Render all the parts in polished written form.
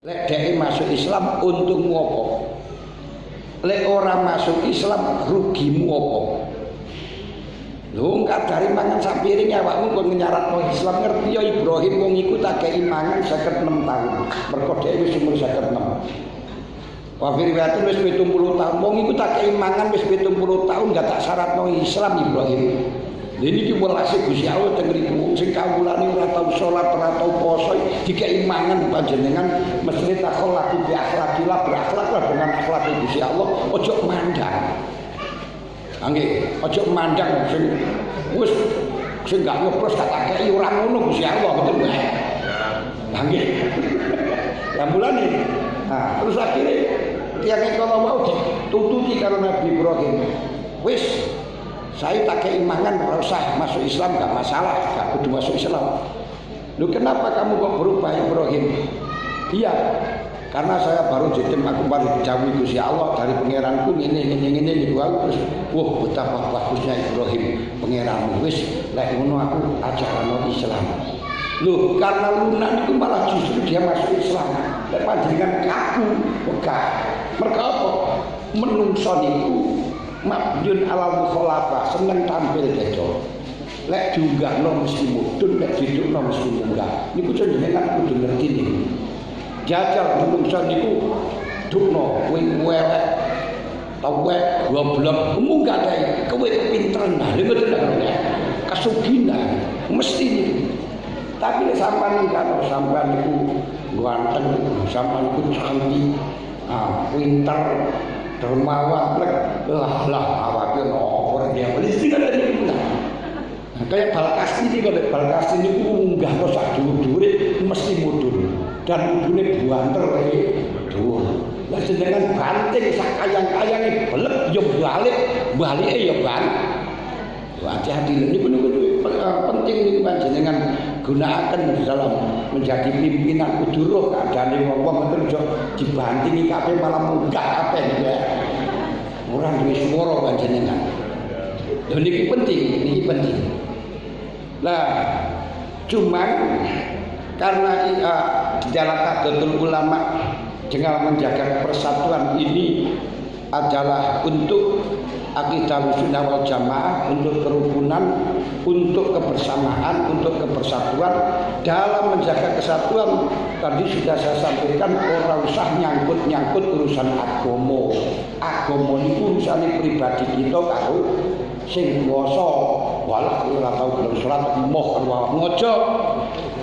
Lek dhek masuk Islam untungmu apa? Lek ora masuk Islam rugimu apa? Lho kadare mangan sak piring awakmu kok nyaratno Islam ngerti ya Ibrahim wong iku tak kei mangan 56 tahun. Mergo dhek wis umur 56. Wa riwayatun wis 70 tahun. Wong iku tak kei mangan wis 70 tahun gak tak syaratno Islam Ibrahim. Lha niki welase Gusti Allah teng mriku sing kawulane ora tau salat, ora tau poso, dikei mangan panjenengan mesti takon laku bi akhlakillah berakhlaklah dengan akhlak Gusti Allah, ojo mandang. Nggih, ojo mandang sing wis sing gak nyoplos tak kei ora ngono Gusti Allah ngoten wae. Nggih. Lah mulane terus akhirnya tiyang kalau mau ditututi karo Nabi Ibrahim. Wis saya tak keimangan ora usah masuk Islam gak masalah, gak kudu masuk Islam. Lu kenapa kamu kok berubah Ibrahim? Iya, karena saya baru jitim aku baru dijauhi Gusti Allah dari pangeranku ngene gitu terus wah betapa bagusnya Ibrahim pangeranmu wis lek ngono aku ajarano Islam. Loh, karena lunak itu malah justru dia masuk Islam. Lek panjenengan kaku wegah. Mergo apa? Menungso niku mabdun ala mukhalafa seneng tampil bejo. Lek diunggahno mesti mudhun, lek didukno mesti munggah. Niku jenengan kudu ngerti niku. Jajal menungso niku dukno kowe welek tawek goblok munggah kae kowe kepinteran nah lha ngoten lho. Kasugihan mesti niku. Tapi nek sampean kan sampean niku ganteng, sampean niku cantik, pinter dermawan lah awake ora dia mesti kan niku. Kayak Balkasti iki kok Balkasti niku munggah kok sak dhuwur-dhuwure mesti mudhun. Dan mudhune buanter dhuwur. Lah jenengan banting sak kayang-kayange belek yo balike yo ban. Hati-hati niku penting niku panjenengan gunakan dalam menjadi pimpinan kudu roh kadane wong-wong ngoten aja dibantingi kabeh malah munggah kabeh ya. Ora duwe swara panjenengan. Lha niki penting. Lah cuman karena di dalam Nahdlatul Ulama dengan menjaga persatuan ini adalah untuk akidah sunnah wal jamaah, untuk kerukunan, untuk kebersamaan, untuk kebersatuan. Dalam menjaga kesatuan tadi sudah saya sampaikan orang usah nyangkut urusan agama. Agama itu urusan pribadi kita karo sing kuwasa. Walah ora tau gelem salat moh ngojo.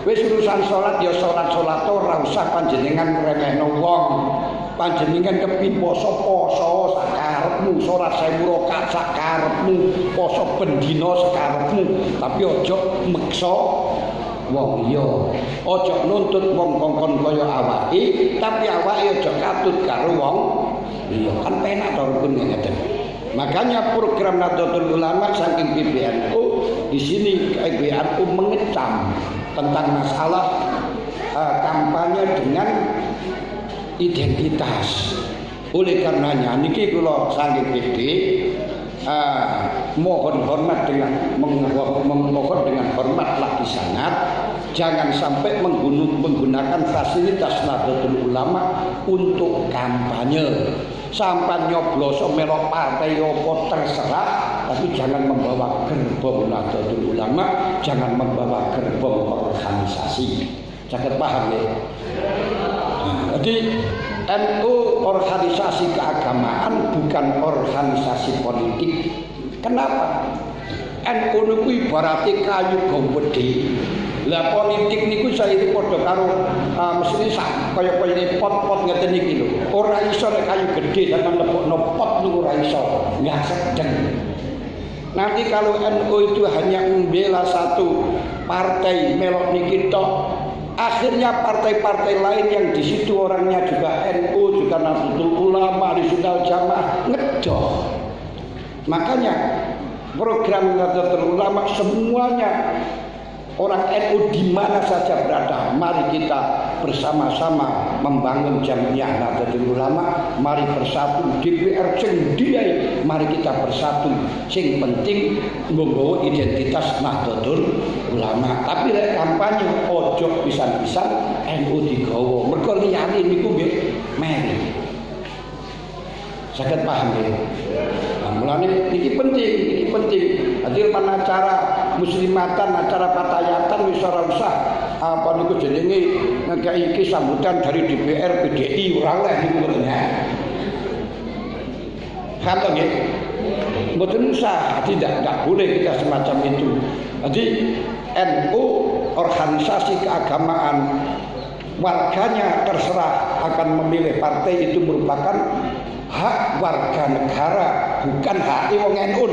Wis urusan salat ya salat ora usah panjenengan remehno wong. Panjenengan kepin poso sakarepmu, salat 1000 rakaat sakarepmu, poso bendina sakarepmu, tapi aja meksa wong liya. Aja nuntut wong kongkon kaya awake, tapi awake aja katut karo wong liya. Kan penak to rukun ngeten. Makanya program Nahdlatul Ulama saking PBNU di sini PBNU mengecam tentang masalah kampanye dengan identitas. Oleh karenanya niki kula saking PD mohon hormat dengan memohon dengan hormat lagi sangat jangan sampai menggunakan fasilitas Nahdlatul Ulama untuk kampanye. Sampai nyobloso melok partai opo terserah, tapi jangan membawa gerbong Nahdlatul Ulama, jangan membawa gerbong organisasi. Jangan paham ya. Jadi NU organisasi keagamaan bukan organisasi politik. Kenapa? NU niku ibarate kayu gomedhe. Lah politik niku saiki padha karo mesti sak kaya-kaya pot-pot ngeten iki lho. Ora iso nek kayu gedhe sampeyan lebokno pot niku ora iso. Enggak sedeng. Nanti kalau NU itu hanya membela satu partai melok niki tok, akhirnya partai-partai lain yang di situ orangnya juga NU, juga Nahdlatul Ulama, Ahlussunnah Jamaah ngedoh. Makanya program Nahdlatul Ulama semuanya Orang NU di mana saja berada, mari kita bersama-sama membangun Jamiah Nahdlatul Ulama, mari bersatu. DPR sing diai, mari kita bersatu. Sing penting nggawa identitas Nahdlatul Ulama. Tapi lek kampanye ojo pisan-pisan NU digawa. Mergo liyane niku nggih meri. Saged paham nggih? Mulane iki penting. Hadir acara muslimatan, acara patayatan wis ora usah apa niku jenenge ngekeki iki sambutan dari DPR PDI ora oleh niku mboten ya. Kata nggih. Mboten usah, tidak boleh kita semacam itu. Jadi NU organisasi keagamaan warganya terserah akan memilih partai itu merupakan hak warga negara, bukan hak wong NU.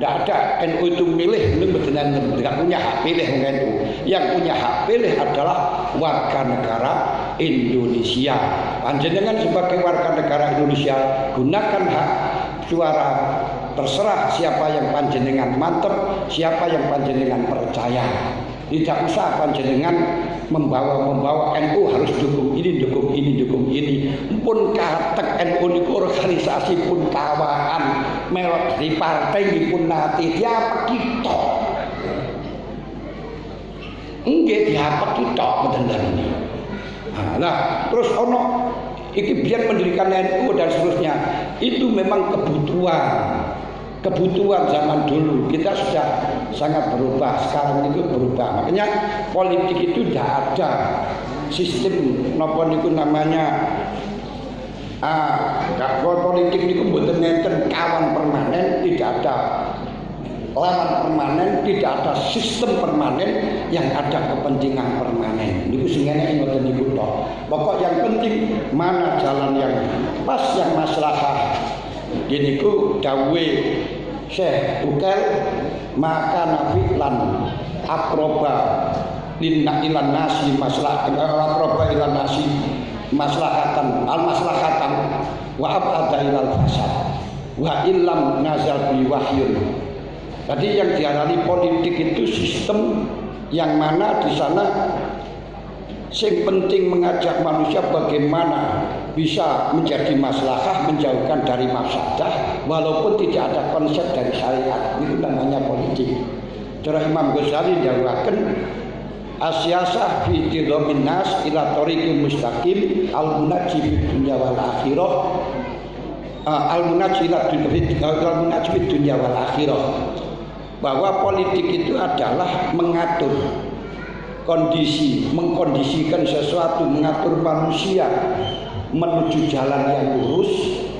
Tidak ada NU itu milih, tidak punya hak pilih wong NU. Yang punya hak pilih adalah warga negara Indonesia. Panjenengan sebagai warga negara Indonesia gunakan hak suara, terserah siapa yang panjenengan mantep, siapa yang panjenengan percaya. Tidak usah panjenengan membawa NU harus dukung ini. Pun katek NU niku organisasi pun kawaan melok di partai pun nate diapa kita. Nggih diapa kita mboten ini. Nah, terus ono iki biar mendirikan NU dan seterusnya. Itu memang kebutuhan zaman dulu. Kita sudah sangat berubah, sekarang itu berubah. Makanya politik itu tidak ada sistem napa niku namanya politik niku mboten nenten kawan permanen, tidak ada lawan permanen, tidak ada sistem permanen, yang ada kepentingan permanen. Niku sing enek ngoten niku tok. Pokok yang penting mana jalan yang pas, yang maslahah. Niku dawuhe Syekh Ukel, maka nabi lan aproba ilan nasi aproba ilan nasi maslahatan al maslahatan wa abada ilal fasad wa illam nazal bi wahyun. Tadi yang diarani politik itu sistem yang mana di sana sing penting mengajak manusia bagaimana bisa menjadi maslahah, menjauhkan dari mafsadah, walaupun tidak ada konsep dari syariat. Itu namanya politik. Cara Imam Ghazali jawabkan asyasah fi tidhamin nas ila thoriqil mustaqim al-munajji fid dunya wal akhirah al-munajji fid dunya wal akhirah. Bahwa politik itu adalah mengatur kondisi, mengkondisikan sesuatu, mengatur manusia menuju jalan yang lurus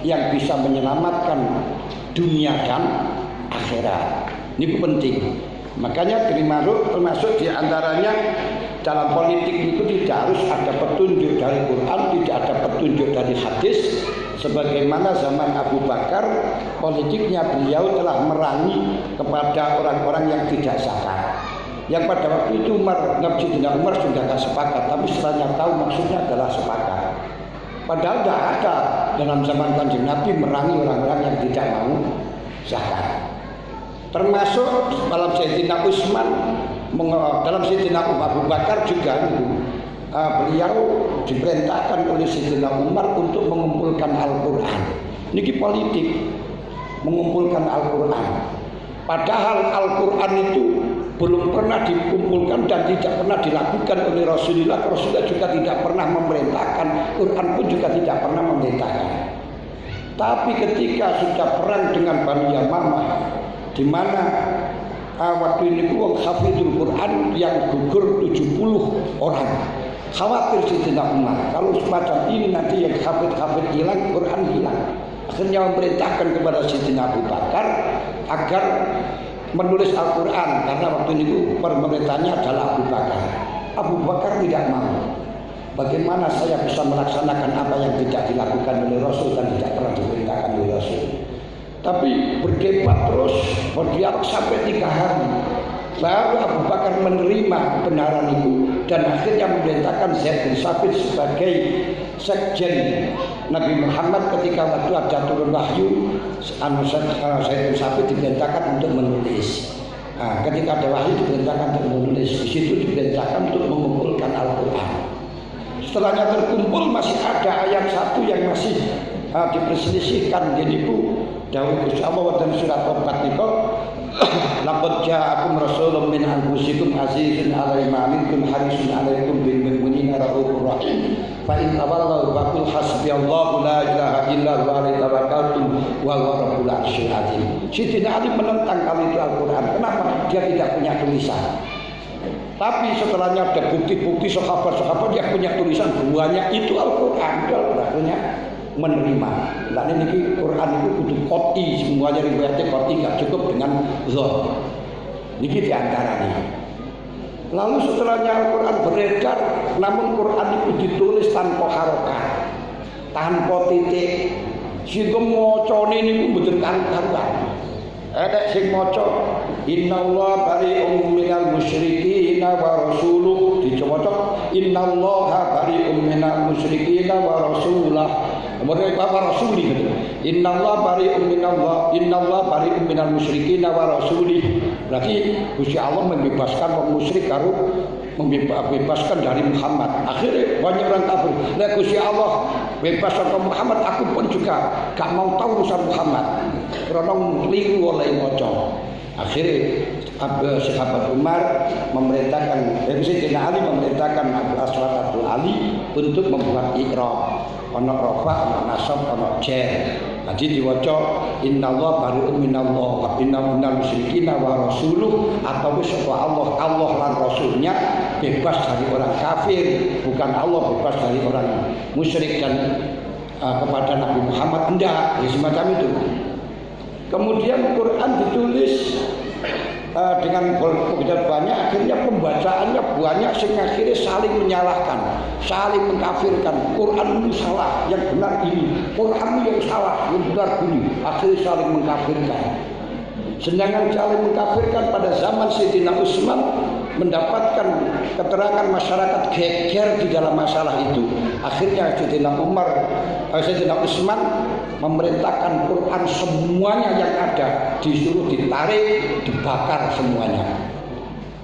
yang bisa menyelamatkan dunia dan akhirat. Ini penting. Makanya termasuk diantaranya dalam politik itu tidak harus ada petunjuk dari Quran, tidak ada petunjuk dari hadis. Sebagaimana zaman Abu Bakar, politiknya beliau telah merangi kepada orang-orang yang tidak zakat. Yang pada waktu itu Sayyidina Umar sudah tidak sepakat, tapi setelahnya tahu maksudnya adalah sepakat. Padahal tidak ada dalam zaman Kanjeng Nabi merangi orang-orang yang tidak mau zakat. Termasuk dalam Sayyidina Utsman, dalam Sayyidina Abu Bakar juga beliau diperintahkan oleh Sayyidina Umar untuk mengumpulkan Al-Quran. Niki politik, mengumpulkan Al-Quran. Padahal Al-Quran itu belum pernah dikumpulkan dan tidak pernah dilakukan oleh Rasulullah. Rasulullah juga tidak pernah memerintahkan, Quran pun juga tidak pernah memerintahkan. Tapi ketika sudah perang dengan Bani Yamamah, di mana waktu ini wong hafizul Quran yang gugur 70 orang, khawatir Sayyidina Umar kalau semacam ini nanti yang hafid hilang, Quran hilang. Akhirnya memerintahkan kepada Sayyidina Abu Bakar agar menulis Al-Quran, karena waktu itu pemerintahnya adalah Abu Bakar. Abu Bakar tidak mau. Bagaimana saya bisa melaksanakan apa yang tidak dilakukan oleh Rasul dan tidak pernah diperintahkan oleh Rasul? Tapi berdebat terus, berdialog sampai 3 hari. Baru Abu Bakar menerima kebenaran itu dan akhirnya memerintahkan Zaid bin Sabit sebagai sekjen Nabi Muhammad ketika waktu ada turun wahyu. Zaid bin Sabit diperintahkan untuk menulis. Nah, ketika ada wahyu diperintahkan untuk menulis, di situ diperintahkan untuk mengumpulkan Al-Quran. Setelahnya terkumpul masih ada ayat satu yang masih diperselisihkan. Jadi bu, dawuh Gusti Allah dan surat Tobat niku, laqad ja'akum rasulun min anfusikum azizun 'alaihi ma 'anittum harisun 'alaikum bil mu'minina raufur rahim. Fa in tawallaw faqul hasbiyallahu la ilaha illa huwa alaihi tawakkaltu wa huwa rabbul 'arsyil 'azim. Sayyidina Ali menentang kali itu Al-Quran. Kenapa? Dia tidak punya tulisan. Tapi setelahnya ada bukti-bukti sahabat-sahabat yang punya tulisan banyak, itu Al-Quran. Itu Al-Qurannya menerima. Nah ini Quran itu butuh koti, semuanya riwayatnya koti, nggak cukup dengan zon. Ini diantara nih. Lalu setelahnya Al-Quran beredar, namun Quran itu ditulis tanpa harokat, tanpa titik. Sehingga mocone ini betul karuan. Ada sing maca innallaha bari'um minal musyrikin wa rasuluh, dicoba innallaha bari'um minal musyrikin wa rasulah. Mereka wa rasuli gitu. Innallaha bari'um minal musyrikin wa rasulih. Berarti Gusti Allah membebaskan orang musyrik karo membebaskan dari Muhammad. Akhirnya banyak orang kafir. Lah Gusti Allah bebas sama Muhammad, aku pun juga gak mau tahu urusan Muhammad. Karena keliru oleh maca. Akhirnya sahabat Umar memerintahkan, Sayyidina Ali memerintahkan Abu Aswad Abdul Ali untuk membuat iqra. Ana rafa, ana nasab, ana jar. Jadi diwaca innallaha bari'um minallah wa innal musyrikin wa rasuluh, atau sapa Allah lan rasulnya bebas dari orang kafir, bukan Allah bebas dari orang musyrik dan kepada Nabi Muhammad enggak, ya semacam itu. Kemudian Quran ditulis dengan begitu banyak, akhirnya pembacaannya banyak sehingga akhirnya saling menyalahkan, saling mengkafirkan. Quran ini salah, yang benar ini. Quran yang salah, yang benar ini. Akhirnya saling mengkafirkan. Sedangkan saling mengkafirkan pada zaman Sayyidina Utsman mendapatkan keterangan masyarakat geger di dalam masalah itu. Akhirnya Sayyidina Utsman memerintahkan Quran semuanya yang ada disuruh ditarik, dibakar semuanya.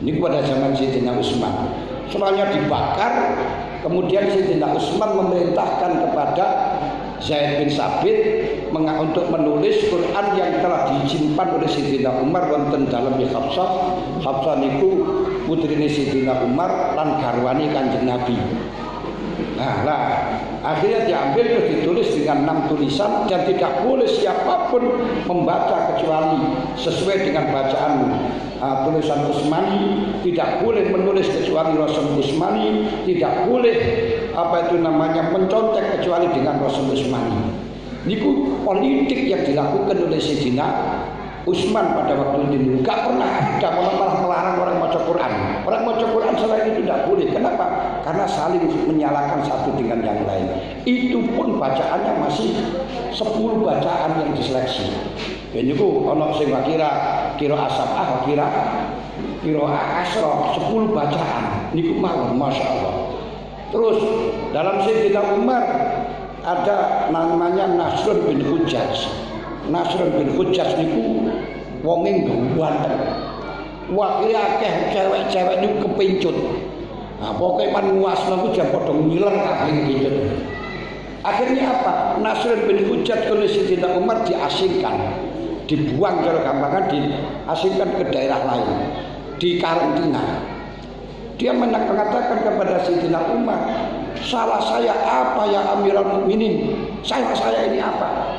Ini pada zaman Sayyidina Utsman. Semuanya dibakar. Kemudian Sayyidina Utsman memerintahkan kepada Zaid bin Sabit untuk menulis Quran yang telah disimpan oleh Sayyidina Umar wonten dalem Hafsah. Hafsah niku putrine Sayyidina Umar lan garwane Kanjeng Nabi. Nah, akhirnya diambil terus ditulis dengan 6 tulisan dan tidak boleh siapapun membaca kecuali sesuai dengan bacaan tulisan Utsmani, tidak boleh menulis kecuali Rasul Utsmani, tidak boleh mencontek kecuali dengan Rasul Utsmani. Niku politik yang dilakukan oleh Sayyidina Utsman pada waktu itu. Gak pernah ada malah melarang orang baca Quran. Orang baca Quran selain itu tidak boleh. Kenapa? Karena saling menyalahkan satu dengan yang lain. Itu pun bacaannya masih 10 bacaan yang diseleksi. Dan itu ono sing kira asabah, kira asro 10 bacaan. Niku mawon masyaallah. Terus dalam Sayyidina Umar ada namanya Nasrun bin Hujjaj. Nasrun bin Hujjaj niku wonge ganteng. Wah, akeh cewek-cewek niku kepincut. Nah, pokoke pan nguasno ku jam padha ngileng kabeh pincut. Akhirnya apa? Nasrun bin Hujjaj oleh Sayyidina Umar diasingkan. Dibuang cara gampangan, diasingkan ke daerah lain. Di karantina. Dia mengatakan kepada Sayyidina Umar, salah saya apa ya Amirul Mukminin? Salah saya ini apa?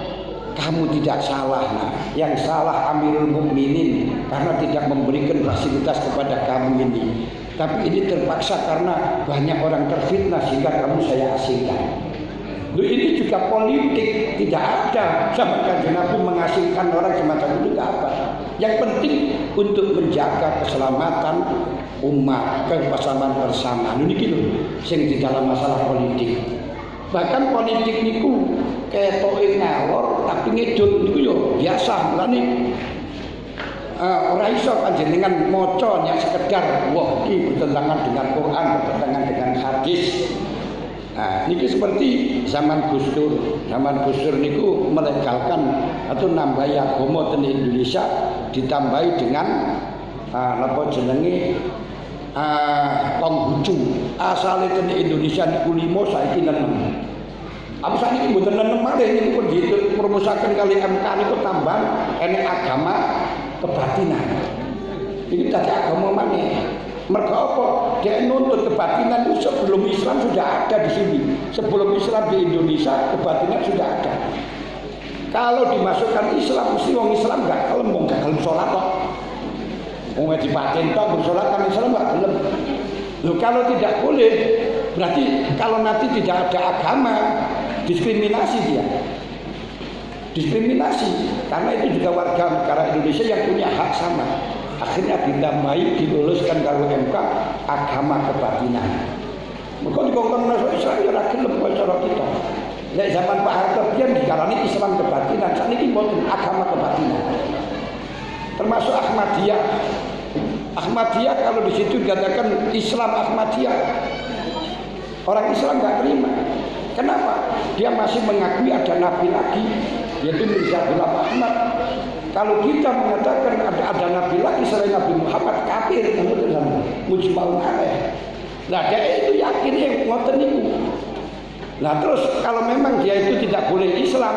Kamu tidak salah, nah. Yang salah Amirul Mukminin karena tidak memberikan fasilitas kepada kamu ini. Tapi ini terpaksa karena banyak orang terfitnah sehingga kamu saya asingkan. Loh, ini juga politik, tidak ada sama Kanjeng Nabi mengasingkan orang semacam itu, tidak apa. Yang penting untuk menjaga keselamatan umat, kebersamaan bersama. Ini gitu, sing di dalam masalah politik. Bahkan politik niku ketoke ngalor tapi ngedut niku yo biasa. Mulane ora iso panjenengan maca nek sekedar wah iki bertentangan dengan Quran, bertentangan dengan hadis. Nah, niki seperti zaman Gus Dur. Zaman Gus Dur niku melegalkan atau nambahi agama di Indonesia ditambahi dengan napa jenenge Konghucu asale ten Indonesia niku 5 saiki 6. Apa sakniki mboten 6 malih niku pun dipromosikaken kali MK niku tambah enek agama kebatinan. Ini dadi agama maneh. Mergo apa? Dia nuntut kebatinan itu sebelum Islam sudah ada di sini. Sebelum Islam di Indonesia kebatinan sudah ada. Kalau dimasukkan Islam, mesti wong Islam gak kelem, wong gak gelem salat kok. Wong dibatin tok bersolat kan Islam gak gelem. Loh kalau tidak boleh, berarti kalau nanti tidak ada agama, diskriminasi dia. Diskriminasi karena itu juga warga negara Indonesia yang punya hak sama. Akhirnya ditambahi diluluskan kalau MK agama kebatinan. Mereka dikongkong masuk Islam ya gelem cara kita. Lek zaman Pak Harto biyen dikarani Islam kebatinan, saniki mboten agama kebatinan. Termasuk Ahmadiyah. Ahmadiyah kalau di situ dikatakan Islam Ahmadiyah, orang Islam nggak terima. Kenapa? Dia masih mengakui ada nabi lagi, yaitu Mirza Ghulam Ahmad. Kalau kita mengatakan ada nabi lagi selain Nabi Muhammad, kafir, mujmaun alaih. Nah, dia itu yakin yang ngoten niku. Nah, terus kalau memang dia itu tidak boleh Islam,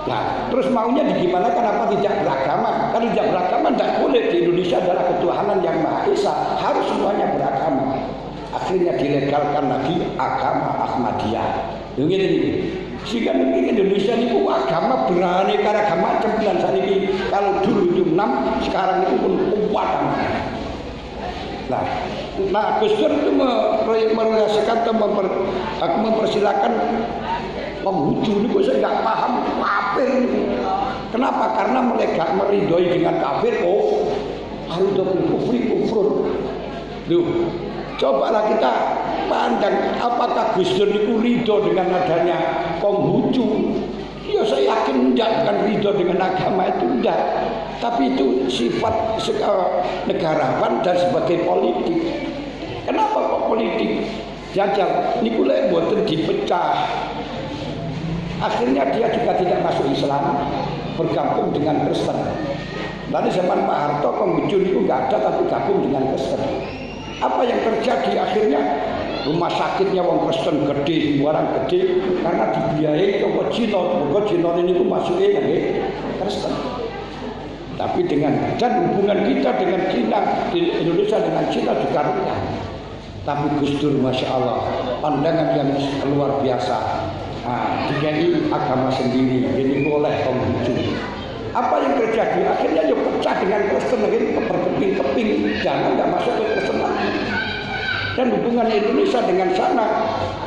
nah, terus maunya gimana? Kenapa tidak beragama? Kalau tidak beragama tidak boleh. Di Indonesia adalah ketuhanan yang Maha Esa, harus semuanya beragama. Akhirnya dilegalkan lagi agama Ahmadiyah. Begini nih. Sehingga di Indonesia ini agama beraneka ragam macam dan saat ini kalau dulu itu 6, sekarang itu pun kuat. Nah, Gus Dur itu merealisasikan atau mempersilahkan Konghucu ini saya nggak paham kafir. Kenapa? Karena mereka meridhoi dengan kafir. Oh, harudul kufur. Loh, cobalah kita pandang apakah Gus Dur itu ridho dengan adanya Konghucu. Ya saya yakin enggak, bukan ridho dengan agama itu enggak. Tapi itu sifat negarawan dan sebagai politik. Kenapa kok politik? Jajal niku lek mboten dipecah. Akhirnya dia juga tidak masuk Islam, bergabung dengan Kristen. Lalu zaman Pak Harto Konghucu itu enggak ada tapi gabung dengan Kristen. Apa yang terjadi akhirnya? Rumah sakitnya wong Kristen gede, sembarang gede karena dibiayai ke Cina. Cina ini pun masuknya Kristen. Tapi dan hubungan kita dengan Cina, di Indonesia dengan Cina juga rendah. Tapi Gus Dur Masya Allah, pandangan yang luar biasa. Dikai agama sendiri, ini boleh Konghucu. Apa yang terjadi? Akhirnya yuk pecah dengan Kristen, akhirnya berkeping-keping, jangan nggak masuk ke Kristen lagi. Dan hubungan Indonesia dengan sana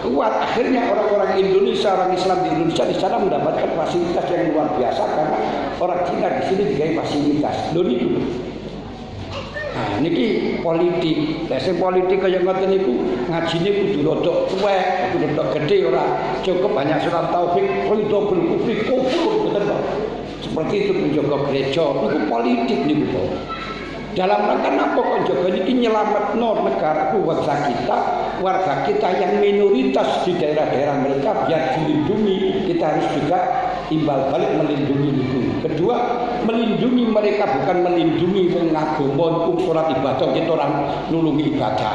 kuat. Akhirnya orang-orang Indonesia, orang Islam di Indonesia di sana mendapatkan fasilitas yang luar biasa karena orang Cina di sini dikai fasilitas. Itu. Nah, niki politik. Dasar politik kaya ngoten niku ngajine kudu rada tuwek, kudu rada gedhe ora cukup hanya surat taufik, ridho bil kufri kufur betul. Seperti itu menjaga gereja niku politik niku. Dalam rangka apa kok jaga ini nyelametno negaraku warga kita yang minoritas di daerah-daerah mereka biar dilindungi. Kita harus juga imbal balik melindungi itu. Kedua, melindungi mereka bukan melindungi agama surat ibadah kita orang nulungi ibadah,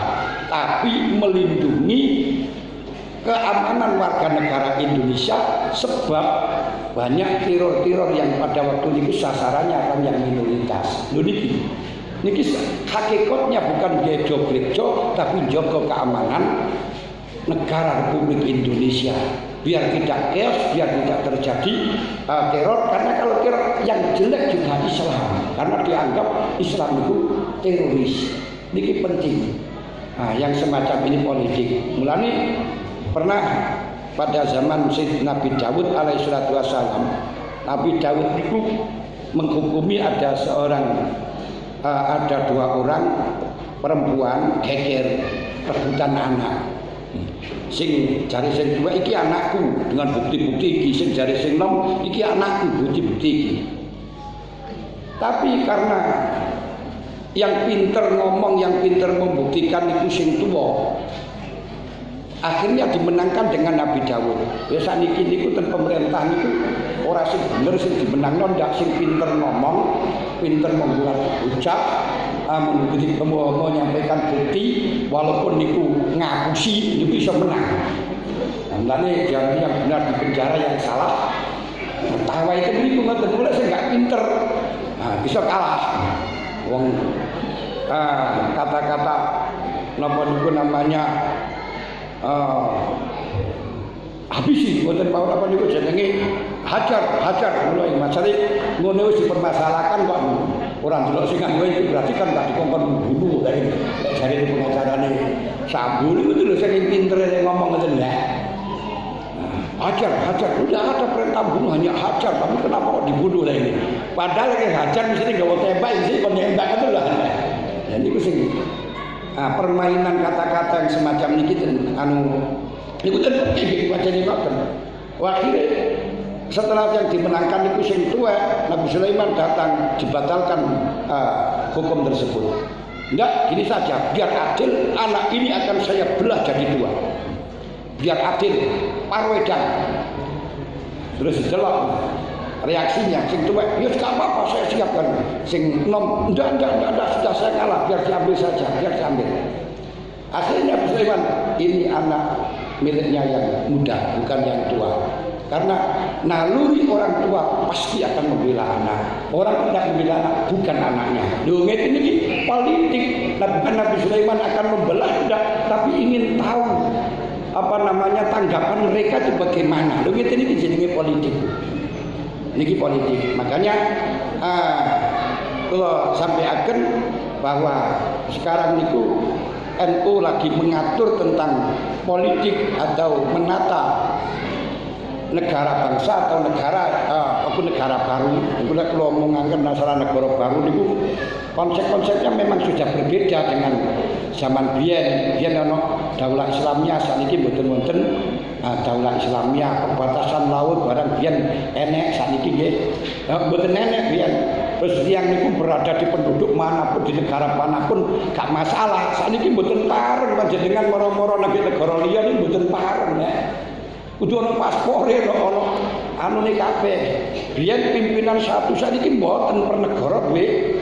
tapi melindungi keamanan warga negara Indonesia sebab banyak teror-teror yang pada waktu itu sasarannya akan yang minoritas. Niki hakikatnya bukan gereja tapi jaga keamanan negara Republik Indonesia biar tidak chaos, biar tidak terjadi teror. Karena kalau teror yang jelek juga Islam, karena dianggap Islam itu teroris. Niki penting. Yang semacam ini politik. Mulane pernah pada zaman Nabi Daud alaihissalatu wassalam, Nabi Daud itu menghukumi ada dua orang perempuan geger rebutan anak. Sing jari sing dua iki anakku dengan bukti-bukti iki, sing jari sing nom iki anakku bukti-bukti iki. Tapi karena yang pinter ngomong, yang pinter membuktikan itu sing tua, akhirnya dimenangkan dengan Nabi Daud. Ya saniki niku ten pemerintah niku ora sing bener sing dimenangno ndak sing pinter ngomong, pinter membuat ucap, menyampaikan bukti walaupun niku ngapusi niku bisa menang. Mulane yang benar di penjara yang salah tertawa itu niku ngoten mulai saya enggak pinter. Bisa kalah. Wong kata-kata napa niku namanya habisi mboten mau apa niku jenenge hajar mulai masale ngono wis dipermasalahkan kok ora ndelok sing nganggo iki berarti kan gak dikongkon bunuh dari jare pengacarane Sambu niku lho sing pinter ngomong ngoten ya. Hajar udah ada perintah bunuh hanya hajar tapi kenapa kok dibunuh lah ini padahal kayak hajar mesti enggak mau tembak sih penembak itu lah ya niku sing permainan kata-kata yang semacam niki niku ten iki wacane ngoten. Akhirnya setelah yang dimenangkan itu sing tua Nabi Sulaiman datang dibatalkan hukum tersebut. Enggak, gini saja, biar adil anak ini akan saya belah jadi dua. Biar adil, parwedan. Terus dicelok reaksinya sing tua, ya enggak apa-apa saya siapkan. Sing nom, enggak sudah saya kalah, biar diambil saja, biar diambil. Akhirnya Nabi Sulaiman, ini anak miliknya yang muda, bukan yang tua. Karena naluri orang tua pasti akan membela anak. Orang tidak membela anak bukan anaknya. Loh, ini politik. Nabi Sulaiman akan membelah tidak, tapi ingin tahu tanggapan mereka itu bagaimana. Loh, ini jenenge politik. Ini politik. Makanya kalau sampai akan bahwa sekarang itu NU lagi mengatur tentang politik atau menata negara bangsa atau negara baru. Kalau mengangkat masalah negara baru itu konsep-konsepnya memang sudah berbeda dengan zaman biyen. Biyen ono daulah Islamiyah, sakniki mboten-mboten daulah Islamiyah, perbatasan laut barang biyen enek, sakniki nggih mboten enek biyen. Terus yang niku berada di penduduk manapun di negara manapun gak masalah. Sakniki mboten pareng panjenengan moro-moro nang negara liya niku mboten pareng ya. Kudu ana paspore ono anune kabeh. Biyen pimpinan satu sakniki mboten per negara duwe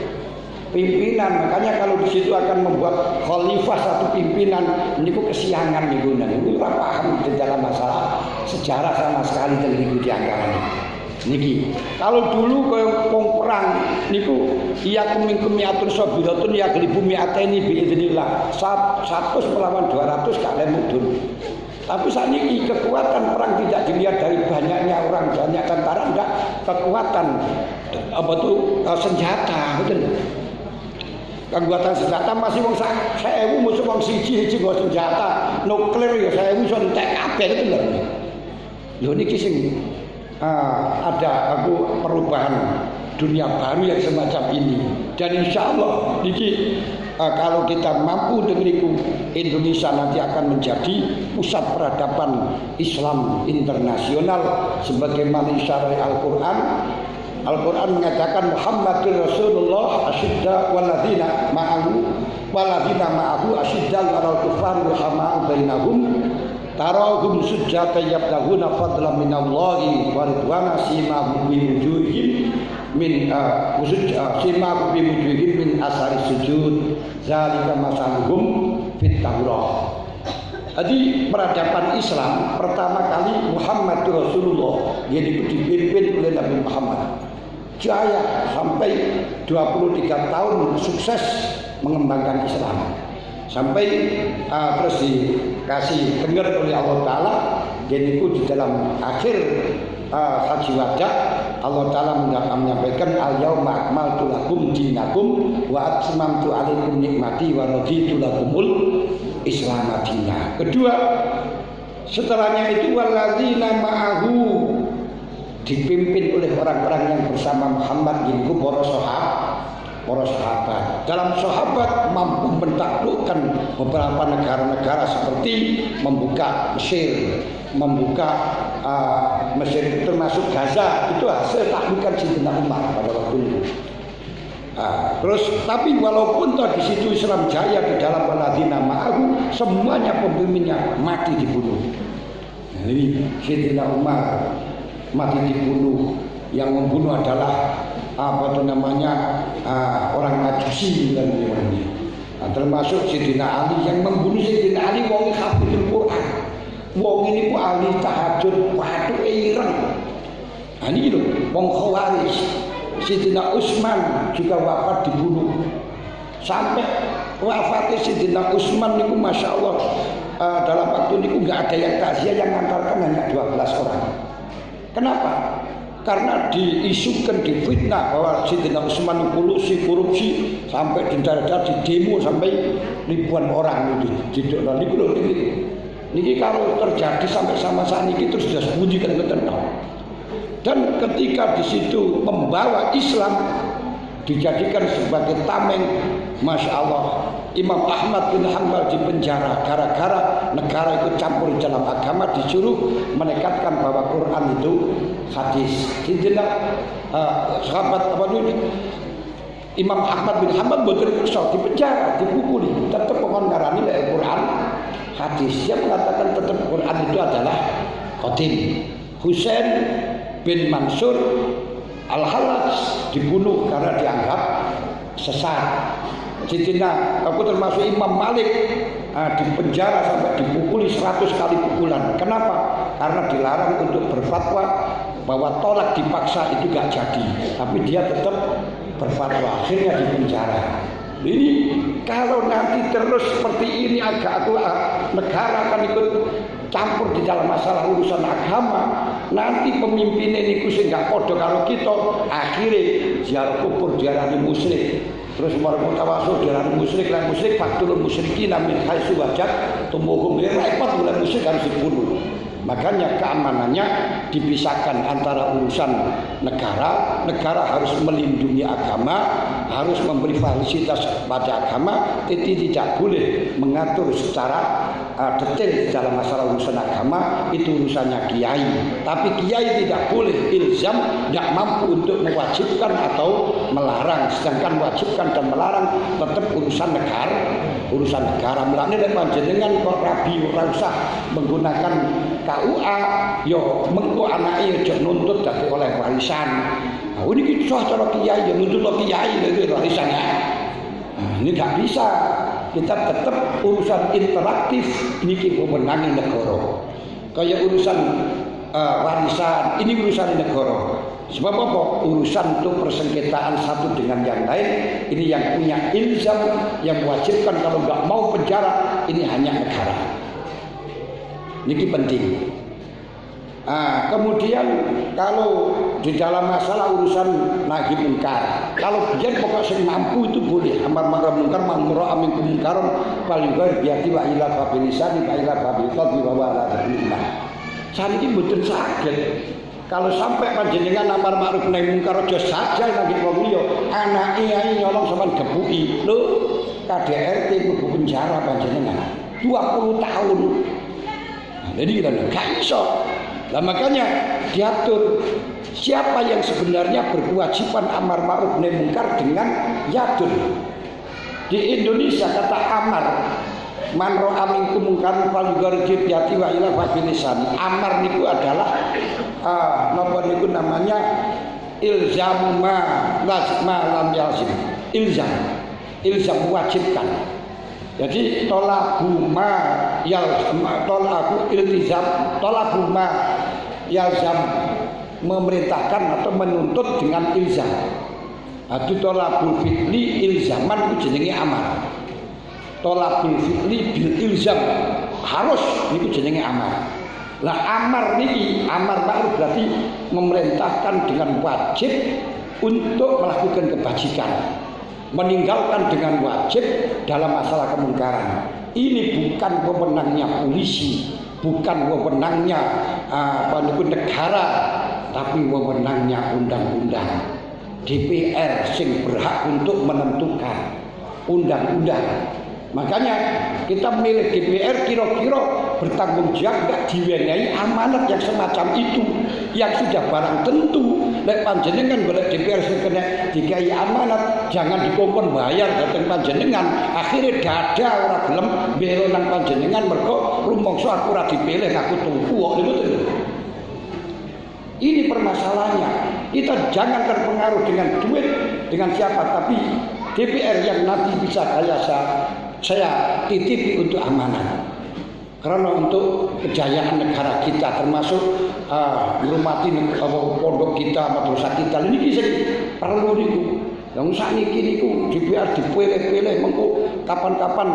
pimpinan. Makanya kalau di situ akan membuat khalifah satu pimpinan niku kesiangan niku niku ora paham di dalam masalah sejarah sama sekali teng niku dianggarane. Niki kalau dulu kaya wong perang niku iya kumingkum miatur sabiratun ya glibu miateni biidznillah 100 melawan 200 kalian mudun. Tapi saat ini kekuatan perang tidak dilihat dari banyaknya orang, banyak tentara, enggak, kekuatan senjata, betul. Kekuatan senjata masih wong 1000 musuh wong siji nggo senjata nuklir ya 1000 iso entek kabeh itu lho. Lho niki sing ada perubahan dunia baru yang semacam ini. Dan insya Allah niki kalau kita mampu dengan Indonesia nanti akan menjadi pusat peradaban Islam internasional sebagaimana isyarat Al-Quran. Al-Quran mengatakan Muhammadur Rasulullah asyidda waladina ma'ahu asyidda alal kufar ruhama'u bainahum tarahum sujjata yabtaghuna fadlan minallahi wa ridwana simahum bi wujuhihim min asari sujud zalika masaluhum fit Taurah. Jadi peradaban Islam pertama kali Muhammadur Rasulullah yang dipimpin oleh Nabi Muhammad jaya sampai 23 tahun sukses mengembangkan Islam sampai terus dikasih dengar oleh Allah Ta'ala. Jadi itu di dalam akhir haji wada Allah Ta'ala menyampaikan al-yawma akmaltu lakum dinakum wa atmamtu alaikum nikmati wa raditu lakumul Islam madinah. Kedua, setelahnya itu walladzina ma'ahu dipimpin oleh orang-orang yang bersama Muhammad yaitu para sahabat. Dalam sahabat mampu menaklukkan beberapa negara-negara seperti membuka Mesir termasuk Gaza, itu hasil taklukan Sayyidina Umar pada waktu itu. Terus tapi walaupun di situ Islam jaya di dalam waladina ma'ahu, semuanya pemimpinnya mati dibunuh. Nah, ini Sayyidina Umar mati dibunuh. Yang membunuh adalah apa itu namanya orang Majusi dan lain-lain. Termasuk Sayyidina Ali yang membunuh Sayyidina Ali wong hafizul Quran. Wong ini ku ahli tahajud waduh ireng. Ini lho wong Khawarij. Sayyidina Utsman juga wafat dibunuh. Sampai wafatnya Sayyidina Utsman niku Masya Allah dalam waktu niku nggak ada yang takziah, yang ngantarkan hanya 12 orang. Kenapa? Karena diisukan, difitnah bahwa Sayyidina Utsman korupsi sampai di daerah di demo sampai ribuan orang itu. Niki kalau terjadi sampai sama saat ini terus sudah sembunyikan ketentang. Dan ketika di situ membawa Islam dijadikan sebagai tameng, Masya Allah, Imam Ahmad bin Hanbal dipenjara gara-gara negara ikut campur dalam agama, disuruh menekatkan bahwa Quran itu hadis. Tidak sahabat apa dulu Imam Ahmad bin Hanbal betul dipenjara, dipukuli, tetap mengarani Quran hadis. Dia mengatakan tetap Quran itu adalah khotim. Husain bin Mansur Al-Hallaj dibunuh karena dianggap sesat. Sayyidina aku termasuk Imam Malik dipenjara sampai dipukuli 100 kali pukulan. Kenapa? Karena dilarang untuk berfatwa bahwa tolak dipaksa itu gak jadi, tapi dia tetap berfatwa, akhirnya dipenjara. Ini kalau nanti terus seperti ini negara akan ikut campur di dalam masalah urusan agama. Nanti pemimpin ini sing gak podo kalau kita akhirnya ziarah kubur diarani musyrik. Terus mereka tawasul diarani musyrik, lan musyrik faktul musyrikin min haitsu wajad tumuhum repot mulai musyrik harus dibunuh. Makanya keamanannya dipisahkan antara urusan negara. Negara harus melindungi agama, harus memberi fasilitas pada agama, itu tidak boleh mengatur secara detail dalam masalah urusan agama, itu urusannya kiai. Tapi kiai tidak boleh ilzam, tidak mampu untuk mewajibkan atau melarang. Sedangkan mewajibkan dan melarang tetap urusan negara. Urusan negara melani dan panjenengan kok rabi ora usah menggunakan KUA, yo mengko anake aja nuntut dadi oleh warisan. Nah, ini kisah cara kiai ya nuntut kiai dari warisan ya. Nah, ini gak bisa. Kita tetap urusan interaktif niki wewenang negara. Kayak urusan warisan, ini urusan negara. Sebab apa? Urusan untuk persengketaan satu dengan yang lain, ini yang punya ilzam, yang mewajibkan kalau nggak mau penjara, ini hanya negara. Ini penting. Kemudian kalau di dalam masalah urusan nahi munkar, kalau dia pokok sing mampu itu boleh amar ma'ruf munkar, ma'mur amin munkar, paling gak biati wa ila fabilisan wa ila fabilqad wa ala dzikrillah. Saniki mboten saged. Kalau sampai panjenengan amar ma'ruf nahi munkar aja saja nang wong liya, anake ae nyolong sampean gebuki. Lho, KDRT mlebu penjara panjenengan 20 tahun. Jadi kita nggak iso. Nah, makanya diatur siapa yang sebenarnya berkewajiban amar ma'ruf nahi munkar dengan yadun. Di Indonesia kata amar, man ra'a minkum munkaran falyughayyirhu bi yadihi wa ila fabilisan. Amar niku adalah napa niku namanya ilzam ma lam yalzim. Ilzam mewajibkan. Jadi tolabu ma tolabu iltizam, tolabu ma yalzam, memerintahkan atau menuntut dengan ilzam. Itu tolabul fi'li ilzaman itu jenenge amar. Tolabul fi'li bil ilzam harus itu jenenge amar. Lah amar niki, amar ma'ruf berarti memerintahkan dengan wajib untuk melakukan kebajikan, meninggalkan dengan wajib dalam masalah kemungkaran. Ini bukan wewenangnya polisi, bukan wewenangnya negara, tapi wewenangnya undang-undang. DPR sing berhak untuk menentukan undang-undang. Makanya kita milih DPR kira-kira bertanggung jawab gak diwenehi amanat yang semacam itu, yang sudah barang tentu. Lek panjenengan golek DPR sing kena dikai amanat, jangan dikongkon bayar dateng panjenengan. Akhirnya dada ora gelem bela nang panjenengan mergo rumangsa aku ora dipilih aku tuku kok niku. Ini permasalahannya. Kita jangan terpengaruh dengan duit, dengan siapa, tapi DPR yang nanti bisa saya titipi untuk amanah. Karena untuk kejayaan negara kita, termasuk menghormati pondok kita, madrasah kita, ini bisa perlu niku. Yang sakniki niku DPR dipilih-pilih mengko kapan-kapan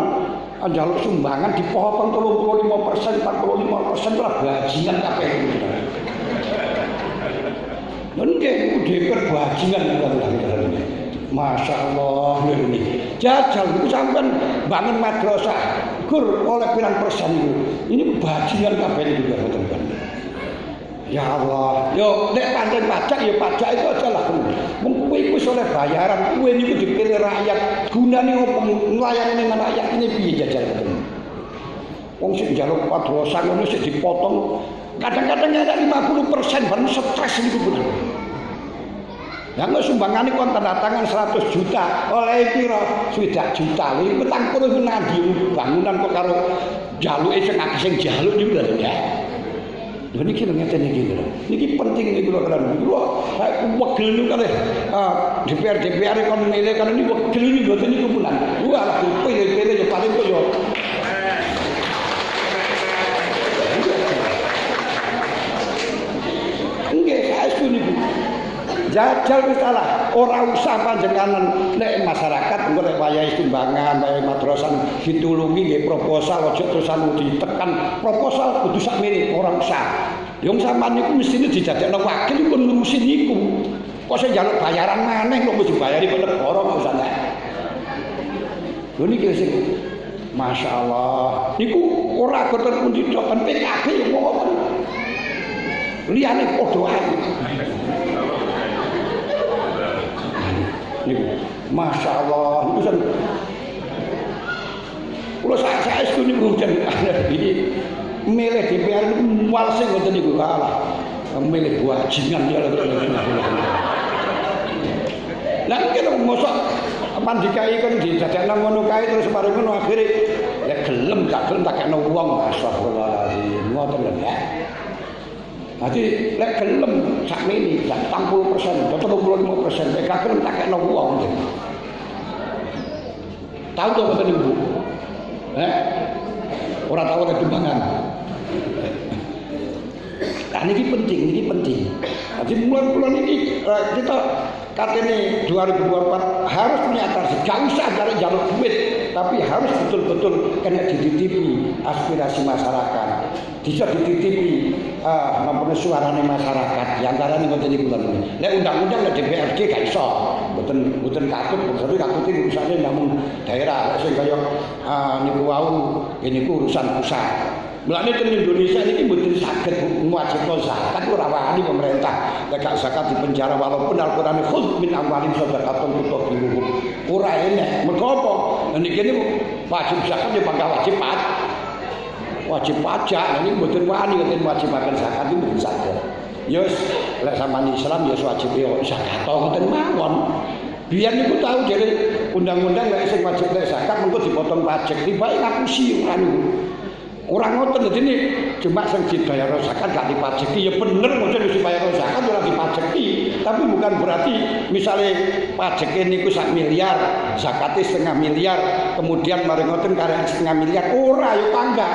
njaluk sumbangan dipotong 35%, 45% lah bajingan kabeh. Nggih niku DPR bajingan niku. Masya Allah ini jajal itu sampai bangun madrasah gur oleh pirang persen itu ini bajingan kabeh itu teman-teman. Ya Allah, yo nek pancen pajak ya pajak itu aja lah. Mung kuwi wis oleh bayaran, kuwi niku dipilih rakyat. Gunane opo nglayani nang rakyat ini piye jajal teman. Wong sing njaluk madrasah ngono sik dipotong kadang-kadang ada 50% baru stres niku bener. Yang sumbangan ini tanda tangan 100 juta oleh piro 20 juta. Ini petang puluh nadi bangunan kok karo jaluk sing akeh sing jaluk niku lho ya. Lha niki lho ngeten iki lho. Niki penting niku lho kan. Lho wegel niku kalih DPR kon milih kan niku wegel niku mboten niku punan. Wah lah pilih-pilih ya paling kok yo. Nggih saestu niku. Jajal wis salah, ora usah panjenengan nek masyarakat engko nek wayahe sumbangan, wayahe madrasah ditulungi nggih proposal aja terusan ditekan proposal kudu sakmene ora usah. Yang sampean niku mestine didadekno wakil pun ngurusin niku. Kok sing njaluk bayaran maneh kok mesti dibayari kok negara kok usah nek. Lho niki sing masyaallah niku ora goten pundi doken PKB yo ngoten. Liyane padha ae. Masya Allah, itu kan, kalau saya itu nih hujan ini milih DPR itu walsing ngoten niku kalah, milih bajingan ya lho. Lah kene mosok pandikai kan didadekno ngono kae terus mari ngono akhire lek gelem gak gelem tak kena wong astagfirullahalazim ngoten lho ya. Jadi lek gelem sakmene 80%, 35%, lek gak gelem tak kena wong. Tahu to mboten Ibu? Ora tahu nek tumbangan. Nah ini penting. Jadi mulai ini kita katanya 2024 harus punya target. Gak usah cari jalur duit, tapi harus betul-betul kena dititipi aspirasi masyarakat. Bisa dititipi suarane masyarakat. Yang karena ini betul bulan ini. Nek undang-undang nek DPRD gak iso. Betul katut, tapi katut ini urusannya namun daerah. Sing kaya niku wau ini urusan pusat. Mulane teng Indonesia ini mboten saged mewajibkan zakat ora wani pemerintah. Nek gak zakat di penjara walaupun Al-Qur'an khudz min amwalihim shadaqatan tutahhiruhum. Ora enek. Mergo apa? Niki niku wajib zakat ya bangga wajib pajak. Ini mboten wani enten wajibaken zakat iki mboten saged. Ya wis lek sampeyan Islam ya wajib ya zakat ngoten mawon. Biar niku tahu jare undang-undang nek sing wajib zakat mengko dipotong pajak. Tibake ngapusi ora niku. Orang ngoten dadi cuma sing dibayar zakat gak dipajeki ya bener mesti dibayar zakat ora dipajeki tapi bukan berarti misalnya pajeke niku 1 miliar zakate 0,5 miliar kemudian mari ngoten karek 0,5 miliar ora ya pangga